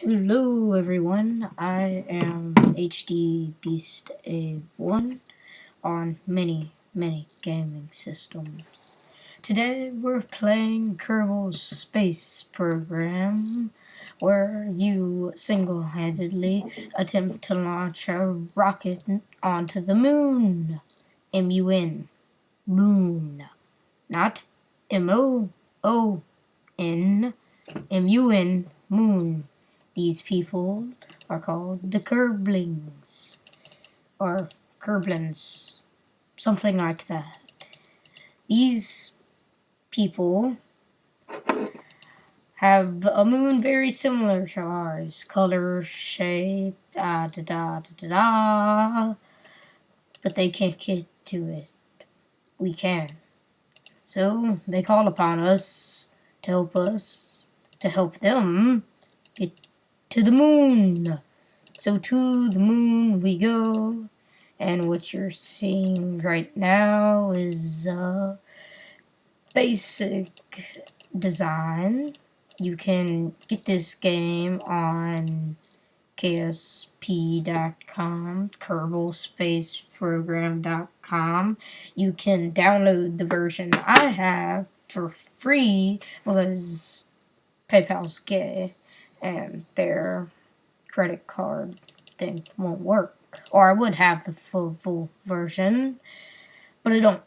Hello everyone, I am HD Beast A1 on many gaming systems. Today we're playing Kerbal's Space Program, where you single-handedly attempt to launch a rocket onto the moon. M-U-N. Moon. Not M-O-O-N. M-U-N. Moon. These people are called the Kerblings, or Kerblins, something like that. These people have a moon very similar to ours, color, shape, but they can't get to it. We can. So they call upon us, to help them get to the moon. So to the moon we go, and what you're seeing right now is basic design. You can get this game on KSP.com, KerbalSpaceProgram.com. You can download the version I have for free because PayPal's gay and their credit card thing won't work. Or I would have the full version, but I don't.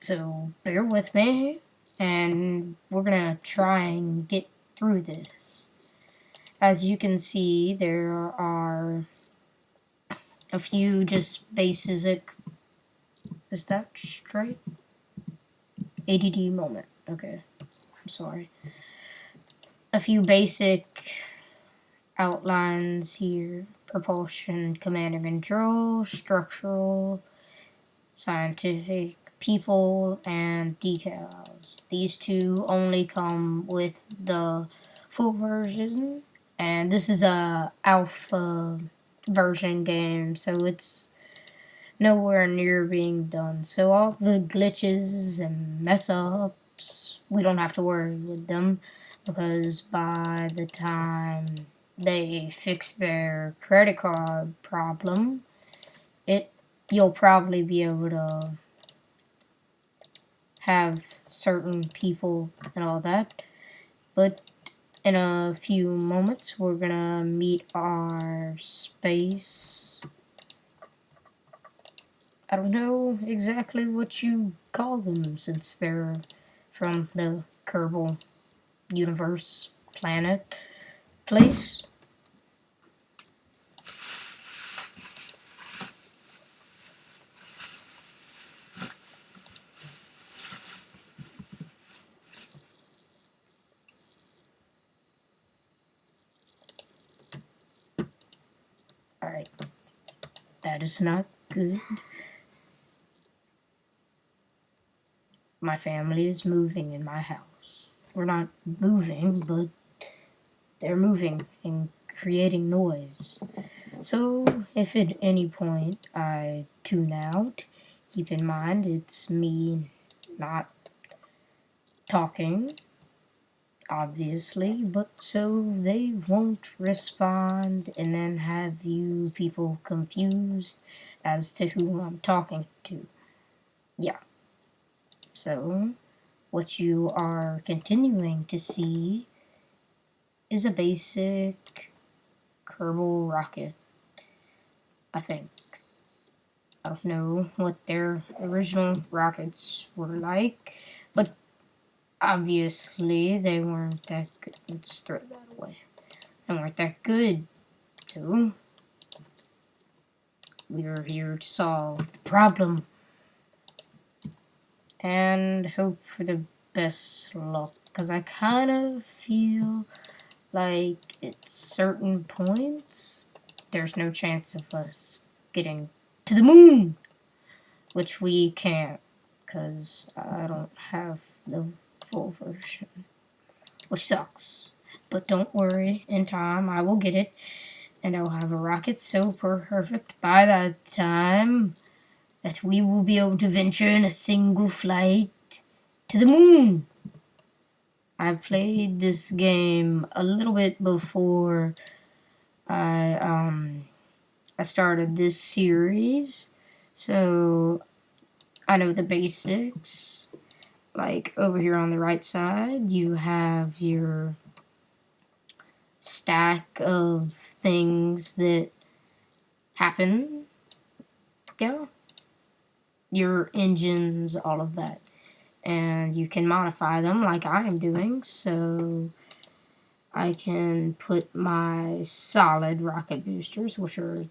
So bear with me, and we're gonna try and get through this. As you can see, there are a few just basic. Is that straight? ADD moment. Okay, I'm sorry. A few basic outlines here: propulsion, command and control, structural, scientific, people, and details. These two only come with the full version, and this is a alpha version game, so it's nowhere near being done. So all the glitches and mess ups, we don't have to worry with them, because by the time they fix their credit card problem, you'll probably be able to have certain people and all that. But in a few moments we're gonna meet our space. I don't know exactly what you call them, since they're from the Kerbal universe, planet, place. Alright, that is not good. My family is moving in my house. We're not moving, but they're moving and creating noise. So if at any point I tune out, keep in mind it's me not talking, obviously, but so they won't respond and then have you people confused as to who I'm talking to. Yeah. So what you are continuing to see is a basic Kerbal rocket, I think. I don't know what their original rockets were like, but obviously they weren't that good. Let's throw that away. They weren't that good, so we're here to solve the problem and hope for the best luck, because I kind of feel like at certain points there's no chance of us getting to the moon, which we can't, because I don't have the full version, which sucks. But don't worry, in time I will get it, and I'll have a rocket so perfect by that time that we will be able to venture in a single flight to the moon. I've played this game a little bit before I started this series, so I know the basics. Like over here on the right side, you have your stack of things that happen. Yeah. Your engines, all of that. And you can modify them like I am doing, so I can put my solid rocket boosters, which are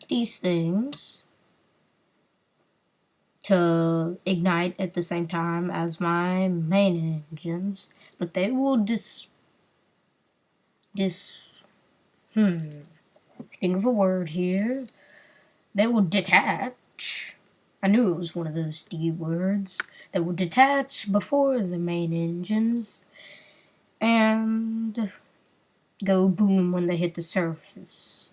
these things, to ignite at the same time as my main engines, but they will think of a word here. They will detach. I knew it was one of those D words. They will detach before the main engines and go boom when they hit the surface.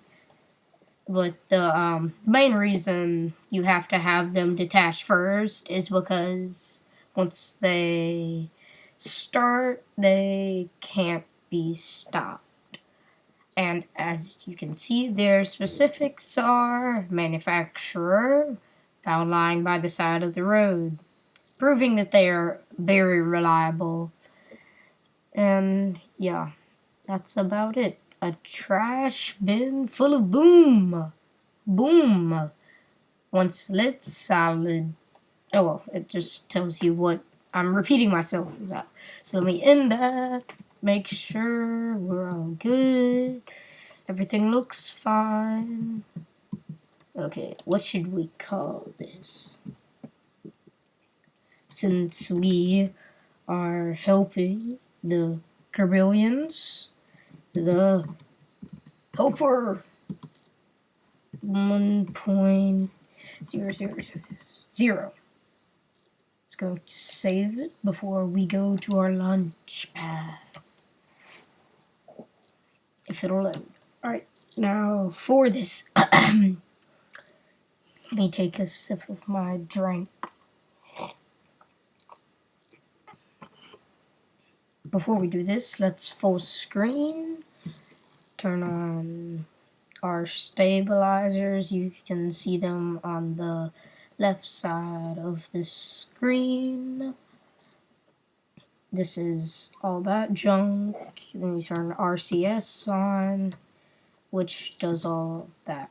But the main reason you have to have them detach first is because once they start, they can't be stopped. And as you can see, their specifics are manufacturer, found lying by the side of the road, proving that they are very reliable. And yeah, that's about it. A trash bin full of boom. Boom. Once lit, solid. Oh, well, it just tells you what I'm repeating myself about. So let me end that. Make sure we're all good. Everything looks fine. Okay, what should we call this? Since we are helping the Carbillions, the Helper 1.0000. Let's go to save it before we go to our launch pad. If it'll load. Alright, now for this, let me take a sip of my drink. Before we do this, let's full screen. Turn on our stabilizers. You can see them on the left side of the screen. This is all that junk. Then you turn RCS on, which does all that.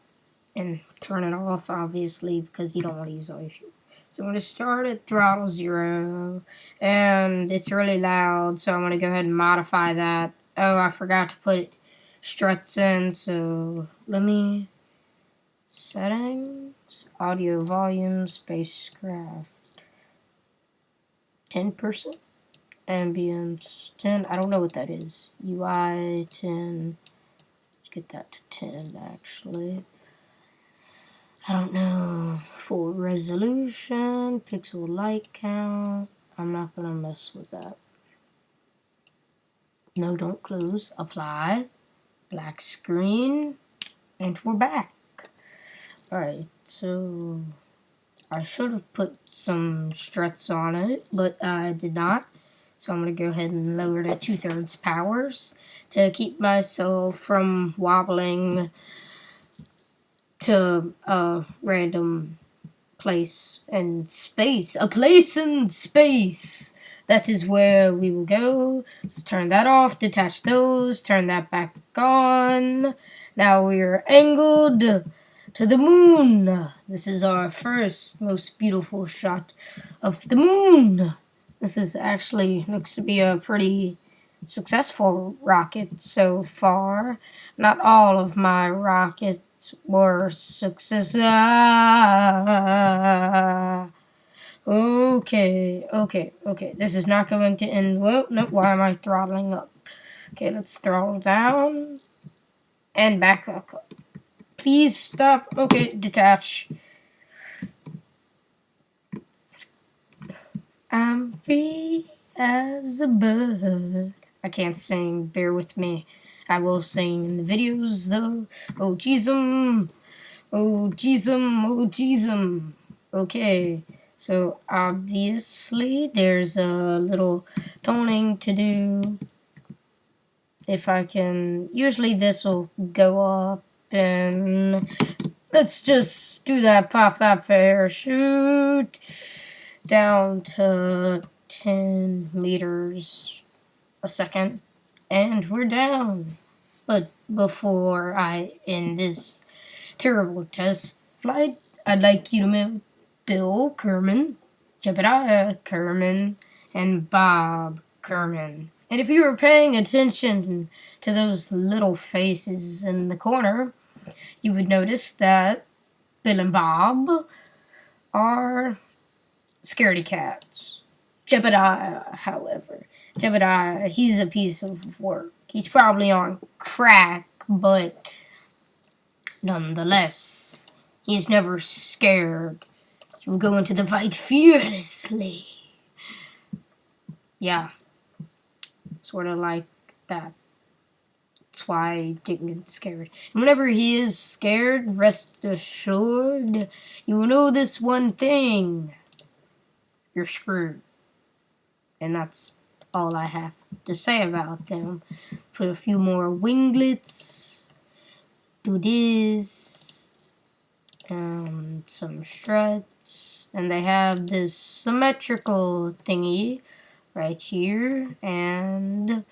And turn it off, obviously, because you don't want to use all your fuel. So I'm going to start at throttle 0. And it's really loud, so I'm going to go ahead and modify that. Oh, I forgot to put struts in, so let me... Settings, audio volume, spacecraft 10%, ambience 10, I don't know what that is, UI 10, let's get that to 10 actually, I don't know, full resolution, pixel light count, I'm not gonna mess with that, no don't close, apply, black screen, and we're back. Alright, so I should have put some struts on it, but I did not. So I'm going to go ahead and lower to 2/3 powers to keep myself from wobbling to a random place in space. A place in space! That is where we will go. Let's turn that off, detach those, turn that back on. Now we are angled to the moon. This is our first most beautiful shot of the moon. This is actually looks to be a pretty successful rocket so far. Not all of my rockets were success. Okay. This is not going to end well. No, why am I throttling up? Okay, let's throttle down and back up. Please stop. Okay, detach. I'm free as a bird. I can't sing, bear with me. I will sing in the videos though. Oh jeezum. Oh jeezum. Oh jeezum. Okay, so obviously there's a little toning to do. if I can, usually this will go up, and let's just do that, pop that parachute down to 10 meters a second, and we're down. But before I end this terrible test flight, I'd like you to meet Bill Kerman, Jebediah Kerman, and Bob Kerman. And if you were paying attention to those little faces in the corner, you would notice that Bill and Bob are scaredy cats. Jebediah, however, Jebediah, he's a piece of work. He's probably on crack, but nonetheless, he's never scared. He will go into the fight fearlessly. Yeah, sort of like that. That's why I didn't get scared. And whenever he is scared, rest assured, you will know this one thing. You're screwed. And that's all I have to say about them. Put a few more winglets. Do this. And some struts. And they have this symmetrical thingy right here. And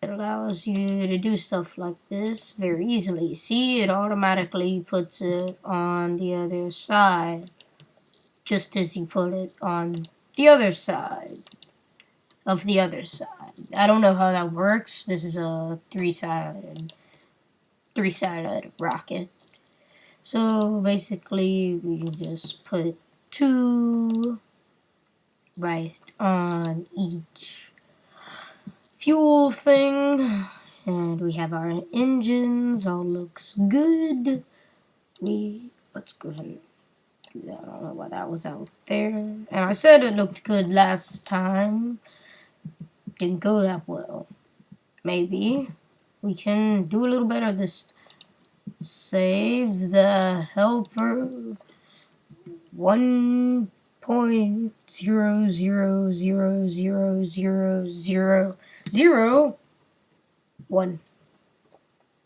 it allows you to do stuff like this very easily. See, it automatically puts it on the other side. Just as you put it on the other side of the other side. I don't know how that works. This is a three-sided rocket. So basically, we just put 2 right on each fuel thing. And we have our engines. All looks good. Let's go ahead and do that. I don't know why that was out there. And I said it looked good last time. Didn't go that well. Maybe we can do a little better this. Save the helper 1.000000001.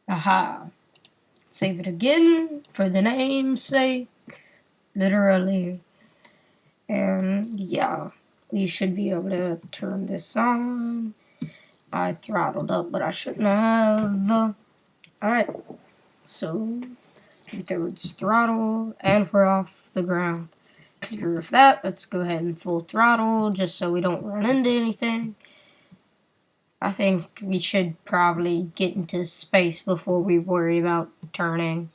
Aha. Save it again for the name's sake. Literally. And yeah, we should be able to turn this on. I throttled up, but I shouldn't have. Alright. So, 2/3 throttle, and we're off the ground. Clear of that, let's go ahead and full throttle, just so we don't run into anything. I think we should probably get into space before we worry about turning.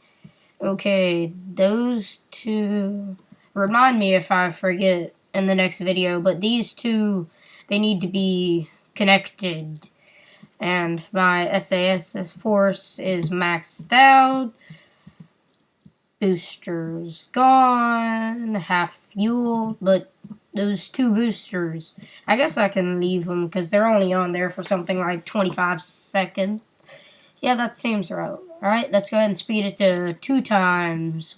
Okay, those two, remind me if I forget in the next video, but these two, they need to be connected. And my SAS force is maxed out. Boosters gone. Half fuel. But those 2 boosters, I guess I can leave them because they're only on there for something like 25 seconds. Yeah, that seems right. Alright, let's go ahead and speed it to 2 times.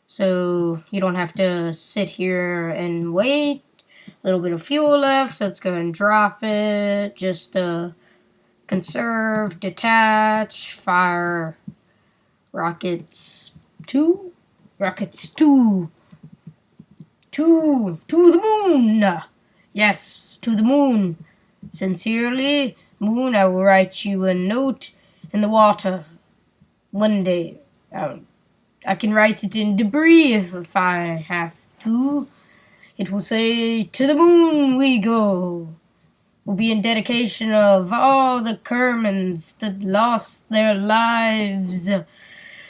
So you don't have to sit here and wait. A little bit of fuel left. Let's go ahead and drop it. Just conserve, detach, fire, rockets 2, to the moon. Yes, to the moon. Sincerely, moon, I will write you a note in the water one day. I can write it in debris if I have to. It will say, to the moon we go. Will be in dedication of all the Kermans that lost their lives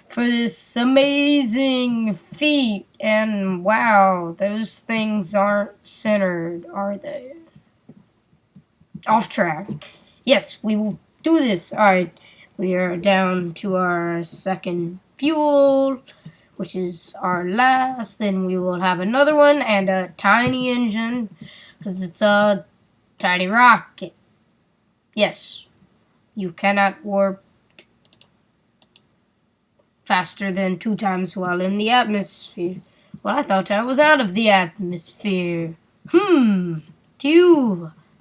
for this amazing feat. And wow, those things aren't centered, are they? Off track. Yes, we will do this. Alright, we are down to our second fuel, which is our last. Then we will have another one and a tiny engine, because it's a tiny rocket. Yes, you cannot warp faster than 2 times while in the atmosphere. Well, I thought I was out of the atmosphere.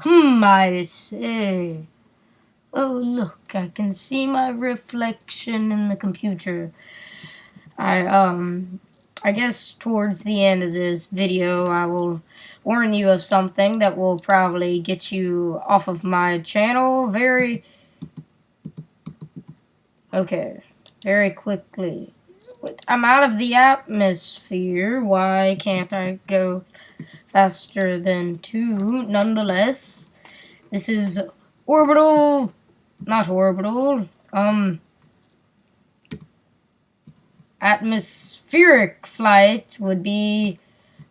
I say. Oh, look, I can see my reflection in the computer. I guess towards the end of this video, I will warn you of something that will probably get you off of my channel very quickly. I'm out of the atmosphere. Why can't I go faster than 2? Nonetheless, this is orbital, not orbital, atmospheric flight would be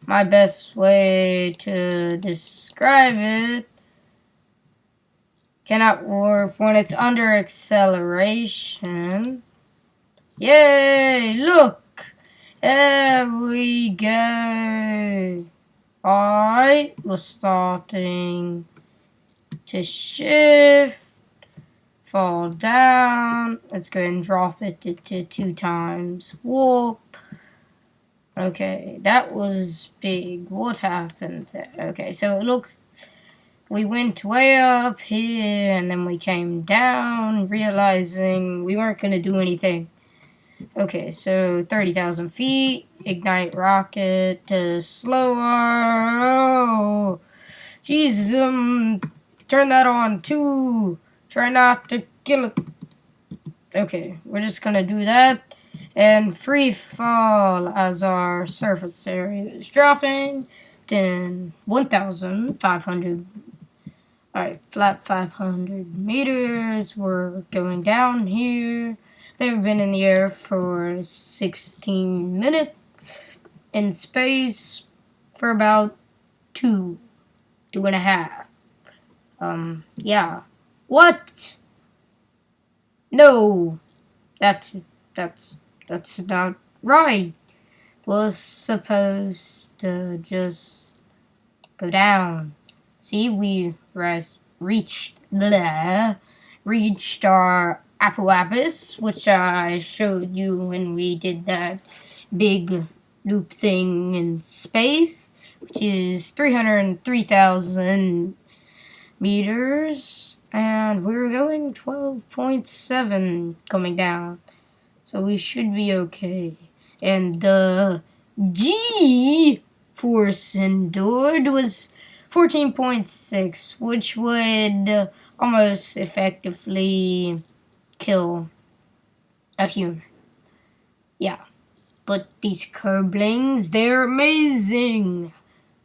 my best way to describe it. Cannot warp when it's under acceleration. Yay! Look! There we go. Alright, we're starting to shift. Fall down. Let's go ahead and drop it to 2 times warp. Okay, that was big. What happened there? Okay, so it looks... We went way up here, and then we came down, realizing we weren't going to do anything. Okay, so 30,000 feet. Ignite rocket to slower. Oh, Jesus, turn that on too. Try not to kill it. Okay, we're just gonna do that. And free fall as our surface area is dropping. Then 1,500. Alright, flat 500 meters. We're going down here. They've been in the air for 16 minutes. In space for about 2.5. Yeah. What? No. That's not right. Was supposed to just go down. See, we reached our Apoapis, which I showed you when we did that big loop thing in space, which is 303,000 meters, and we're going 12.7 coming down, so we should be okay. And the G force endured was 14.6, which would almost effectively kill a human. Yeah, but these curblings, they're amazing.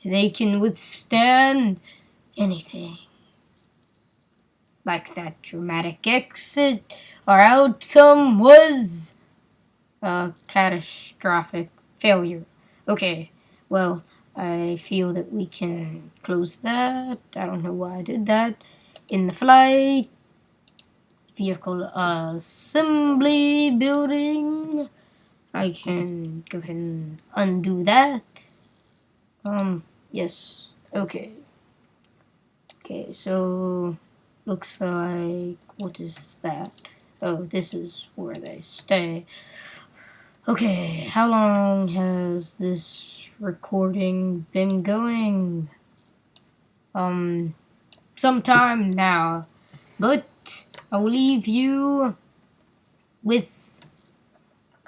They can withstand anything. Like that dramatic exit, our outcome was a catastrophic failure. Okay, well, I feel that we can close that. I don't know why I did that. In the flight, vehicle assembly building. I can go ahead and undo that. Yes, okay. Okay, so looks like, what is that? Oh, this is where they stay. Okay, how long has this recording been going? Some time now, but I will leave you with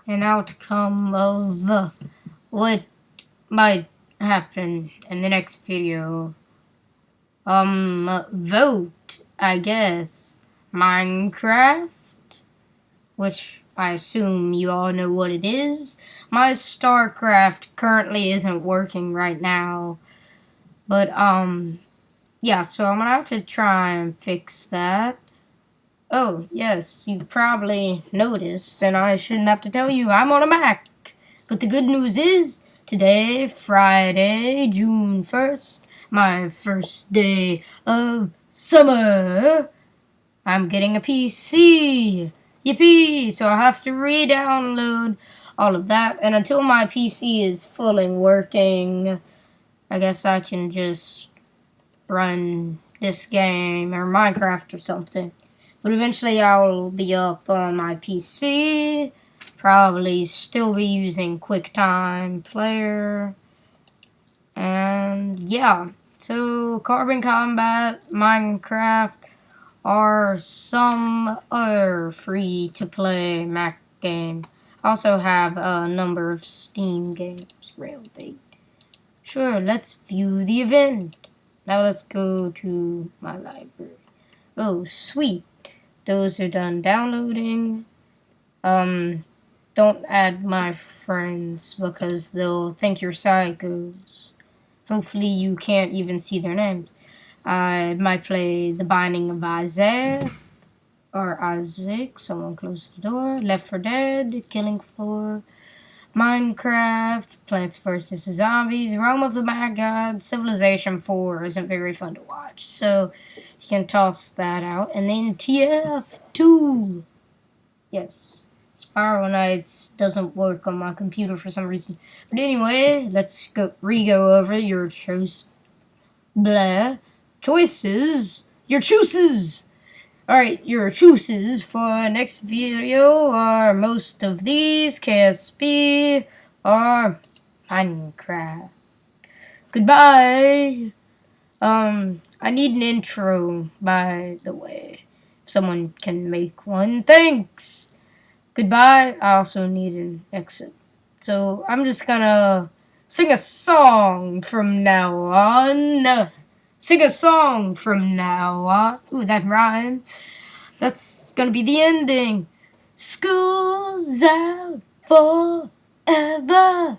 an outcome of what might happen in the next video. Vote, I guess. Minecraft, which I assume you all know what it is. My StarCraft currently isn't working right now, but, yeah, so I'm gonna have to try and fix that. Oh, yes, you've probably noticed, and I shouldn't have to tell you, I'm on a Mac. But the good news is, today, Friday, June 1st, my first day of summer, I'm getting a PC. Yippee! So I have to re-download all of that, and until my PC is fully working, I guess I can just run this game or Minecraft or something. But eventually I'll be up on my PC, probably still be using QuickTime Player, and yeah. So Carbon Combat, Minecraft, or some other free-to-play Mac game. I also have a number of Steam games. Railbait. Sure, let's view the event. Now let's go to my library. Oh, sweet. Those are done downloading. Don't add my friends because they'll think you're psychos. Hopefully you can't even see their names. I might play The Binding of Isaac or Isaac, someone close the door, Left 4 Dead, Killing Floor, Minecraft, Plants vs. Zombies, Realm of the Mad God, Civilization 4 isn't very fun to watch, so you can toss that out. And then TF2. Yes. Spiral Knights doesn't work on my computer for some reason. But anyway, let's go over your choices. Your choices! Alright, your choices for next video are most of these, KSP, or Minecraft. Goodbye! I need an intro, by the way. If someone can make one, thanks! Goodbye. I also need an exit. So I'm just gonna sing a song from now on. Sing a song from now on. Ooh, that rhymed. That's gonna be the ending. School's out forever.